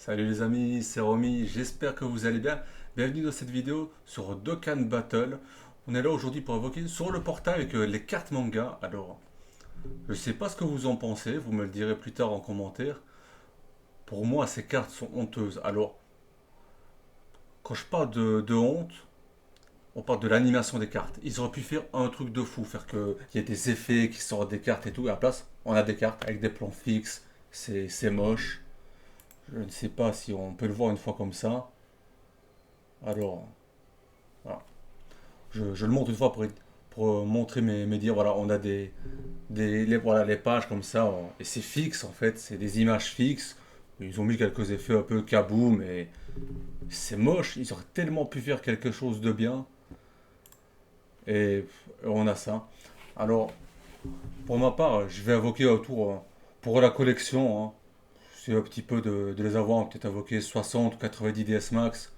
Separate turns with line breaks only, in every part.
Salut les amis, c'est Romy, j'espère que vous allez bien. Bienvenue dans cette vidéo sur Dokkan Battle. On est là aujourd'hui pour évoquer sur le portail avec les cartes manga. Alors, je sais pas ce que vous en pensez, vous me le direz plus tard en commentaire. Pour moi, ces cartes sont honteuses. Alors, quand je parle de honte, on parle de l'animation des cartes. Ils auraient pu faire un truc de fou, faire qu'il y ait des effets qui sortent des cartes et tout. Et à la place, on a des cartes avec des plans fixes, c'est moche. Je ne sais pas si on peut le voir une fois comme ça. Alors, voilà. Je le montre une fois pour montrer mes dires. Voilà, on a voilà, les pages comme ça, et c'est fixe en fait, c'est des images fixes. Ils ont mis quelques effets un peu kaboom, mais c'est moche. Ils auraient tellement pu faire quelque chose de bien, et on a ça. Alors, pour ma part, je vais invoquer autour pour la collection. C'est un petit peu de les avoir, peut-être invoquer 60 ou 90 DS Max.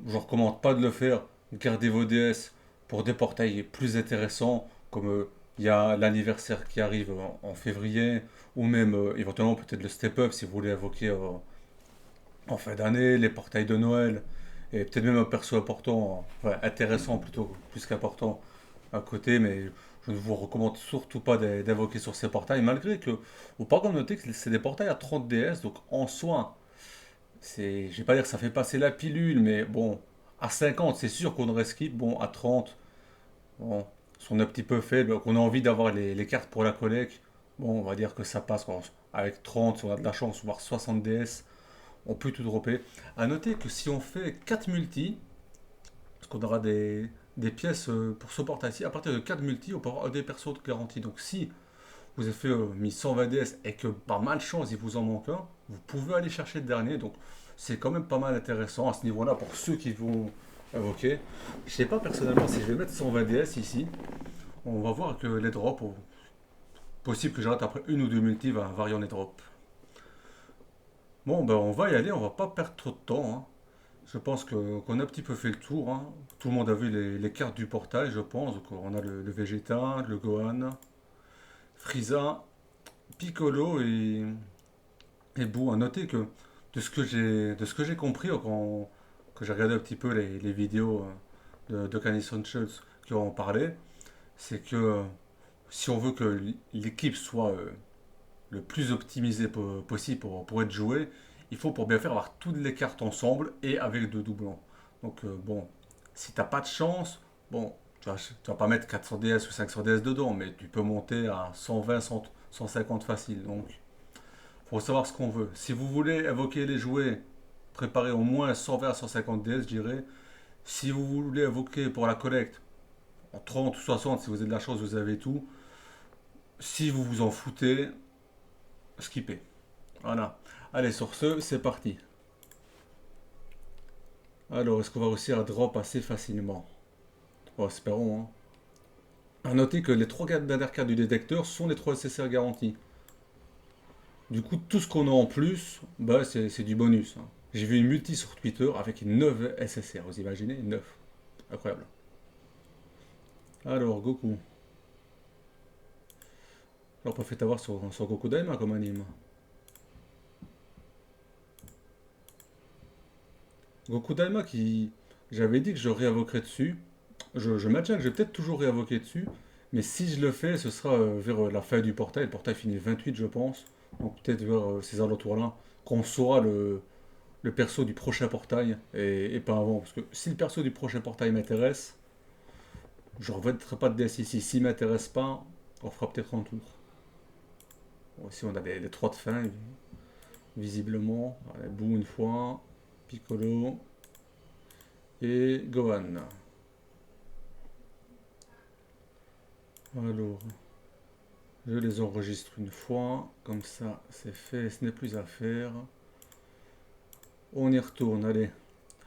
Je ne recommande pas de le faire. Gardez vos DS pour des portails plus intéressants, comme il y a l'anniversaire qui arrive en février, ou même éventuellement peut-être le step-up si vous voulez invoquer en fin d'année, les portails de Noël, et peut-être même un perso important, enfin intéressant plutôt, plus qu'important à côté, mais je ne vous recommande surtout pas d'invoquer sur ces portails, malgré que, faut pas comme noter que c'est des portails à 30 DS, donc en soi, je vais pas dire que ça fait passer la pilule, mais bon, à 50, c'est sûr qu'on aurait skip. Bon, à 30, bon, si on est un petit peu faible, qu'on a envie d'avoir les cartes pour la collecte, bon, on va dire que ça passe. Quoi. Avec 30, si on a de la chance, voire 60 DS, on peut tout dropper. À noter que si on fait 4 multi, parce qu'on aura des pièces pour ce portail-ci, à partir de 4 multi, on peut avoir des persos de garantie. Donc si vous avez fait mis 120 DS et que par malchance il vous en manque un, vous pouvez aller chercher le dernier. Donc c'est quand même pas mal intéressant à ce niveau-là pour ceux qui vont invoquer. Je sais pas personnellement si je vais mettre 120 DS ici. On va voir que les drops, possible que j'arrête après une ou deux multi, va varier en les drops. Bon, ben on va y aller, on va pas perdre trop de temps. Je pense qu'on a un petit peu fait le tour. Tout le monde a vu les cartes du portail, je pense. Donc, on a le Vegeta, le Gohan, Frieza, Piccolo et Boo. À noter que de ce que j'ai compris quand j'ai regardé un petit peu les vidéos de Candy Schultz qui en parlaient, c'est que si on veut que l'équipe soit le plus optimisée possible pour être jouée, il faut pour bien faire avoir toutes les cartes ensemble et avec deux doublons. Donc bon, si t'as pas de chance, bon, tu vas pas mettre 400 DS ou 500 DS dedans, mais tu peux monter à 120, 100, 150 facile. Donc faut savoir ce qu'on veut. Si vous voulez évoquer les jouets, préparez au moins 120 à 150 DS, je dirais. Si vous voulez évoquer pour la collecte, en 30 ou 60, si vous avez de la chance, vous avez tout. Si vous vous en foutez, skippez. Voilà. Allez, sur ce, c'est parti. Alors, est-ce qu'on va réussir à drop assez facilement? Oh, espérons. À noter que les trois dernières cartes du détecteur sont les trois SSR garantis. Du coup, tout ce qu'on a en plus, bah, c'est du bonus. J'ai vu une multi sur Twitter avec 9 SSR, vous imaginez? 9. Incroyable. Alors, Goku. Alors, on peut faire avoir sur Goku Daima comme anime. Goku Daima qui. J'avais dit que je réinvoquerais dessus. Je maintiens que je vais peut-être toujours réinvoquer dessus. Mais si je le fais, ce sera vers la fin du portail. Le portail finit le 28, je pense. Donc peut-être vers ces alentours-là. Qu'on saura le perso du prochain portail. Et pas avant. Parce que si le perso du prochain portail m'intéresse, je ne remettrai pas de DS ici. S'il ne m'intéresse pas, on fera peut-être un tour. Bon, ici on a les trois de fin, visiblement. Allez, Boo une fois. Piccolo. Et Gohan. Alors, je les enregistre une fois, comme ça c'est fait, ce n'est plus à faire. On y retourne, allez.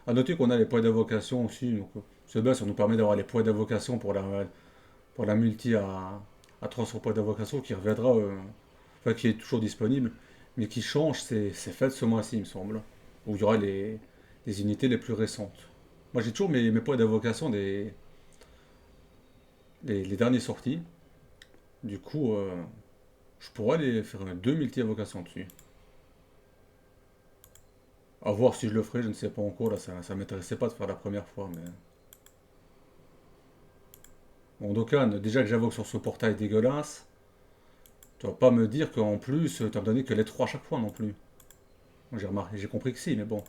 A noter qu'on a les points d'invocation aussi, donc c'est bien, ça nous permet d'avoir les points d'invocation pour la multi à 300 points d'invocation qui reviendra, enfin qui est toujours disponible, mais qui change, c'est fait ce mois-ci, il me semble, où il y aura les unités les plus récentes. Moi j'ai toujours mes points d'invocation les derniers sortis, du coup je pourrais aller faire deux multi-invocations dessus. À voir si je le ferai, je ne sais pas encore. Là, ça m'intéressait pas de faire la première fois. Mais bon, Dokkan, déjà que j'avoue que sur ce portail dégueulasse, tu vas pas me dire qu'en plus, tu vas me donné que les 3 à chaque fois non plus. Moi, j'ai remarqué, j'ai compris que si, mais bon.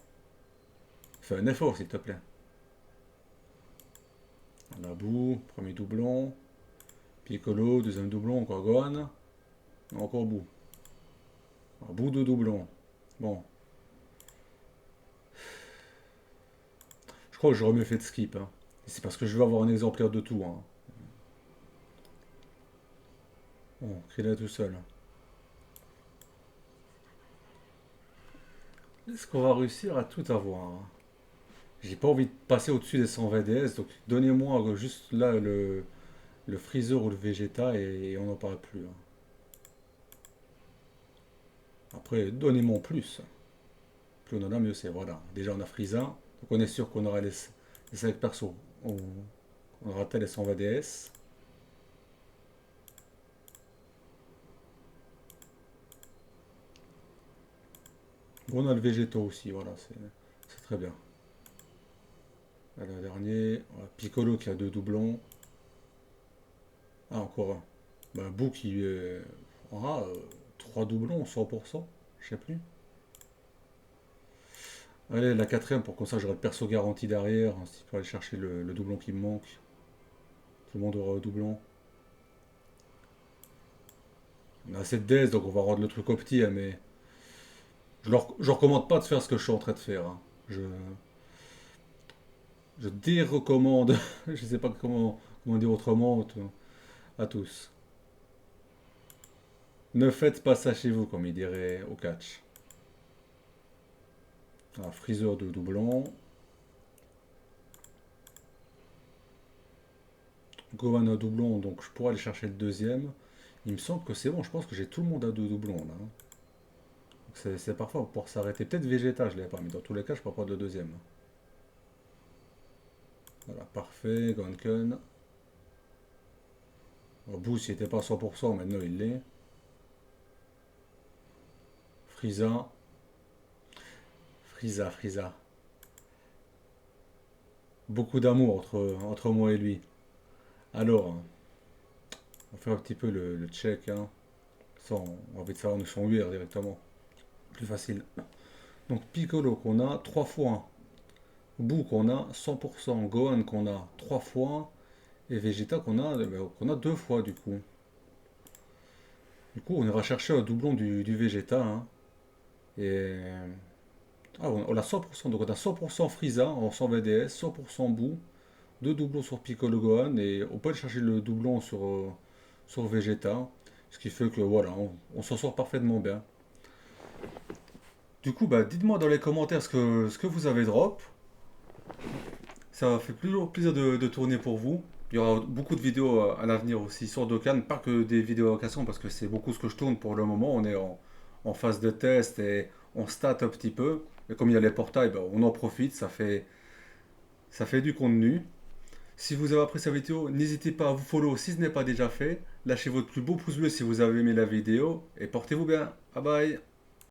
Fais un effort, s'il te plaît. La boue, premier doublon. Piccolo, deuxième doublon, encore Gohan. Encore bout. Un bout de doublon. Bon, je crois que j'aurais mieux fait de skip, hein. Et c'est parce que je veux avoir un exemplaire de tout, hein. Bon, Krillin tout seul. Est-ce qu'on va réussir à tout avoir, hein? J'ai pas envie de passer au-dessus des 120 DS, donc donnez-moi juste là le Freezer ou le Vegeta et on n'en parle plus, hein. Après, donnez-moi en plus. Plus on en a, mieux c'est. Voilà. Déjà, on a Frieza, donc on est sûr qu'on aura les 5 persos. On, on aura tel les 120 DS. Bon, on a le Vegeta aussi, voilà, c'est très bien. Là, le dernier, voilà, Piccolo qui a 2 doublons. Ah, encore un. Bah, Boo qui aura 3 doublons, 100%, je sais plus. Allez, la quatrième, pour comme ça j'aurai le perso garanti derrière, hein, si je peux aller chercher le doublon qui me manque. Tout le monde aura un doublon. On a assez de DS, donc on va rendre le truc au petit, hein, mais je leur recommande pas de faire ce que je suis en train de faire, hein. Je dérecommande, je sais pas comment dire autrement à tous. Ne faites pas ça chez vous, comme il dirait au catch. Ah, Freezer de doublon. Gohan à doublon, donc je pourrais aller chercher le deuxième. Il me semble que c'est bon, je pense que j'ai tout le monde à 2 doublons là, hein. C'est parfois pour s'arrêter. Peut-être Vegeta, je l'ai pas, mais dans tous les cas, je peux pas de deuxième. Voilà, parfait, Gonken. Boost, il n'était pas à 100%, maintenant il l'est. Frieza. Frieza. Beaucoup d'amour entre moi et lui. Alors, on fait un petit peu le check, hein. Ça, on va vite faire son 8 directement. Plus facile. Donc Piccolo qu'on a 3 fois. Boo qu'on a 100%. Gohan qu'on a 3 fois. Et Vegeta qu'on a 2 fois du coup. Du coup, on ira chercher un doublon du Vegeta, hein. Et. Ah, on a 100%. Donc on a 100% Frieza en 120 DS, 100% Boo, 2 doublons sur Piccolo Gohan. Et on peut aller chercher le doublon sur Vegeta. Ce qui fait que voilà, on s'en sort parfaitement bien. Du coup, bah, dites-moi dans les commentaires ce que vous avez drop. Ça fait toujours plaisir de tourner pour vous. Il y aura beaucoup de vidéos à l'avenir aussi sur Dokkan, pas que des vidéos occasion parce que c'est beaucoup ce que je tourne pour le moment. On est en phase de test et on stat un petit peu. Et comme il y a les portails, ben, on en profite, ça fait du contenu. Si vous avez apprécié la vidéo, n'hésitez pas à vous follow si ce n'est pas déjà fait. Lâchez votre plus beau pouce bleu si vous avez aimé la vidéo et portez-vous bien. Bye bye.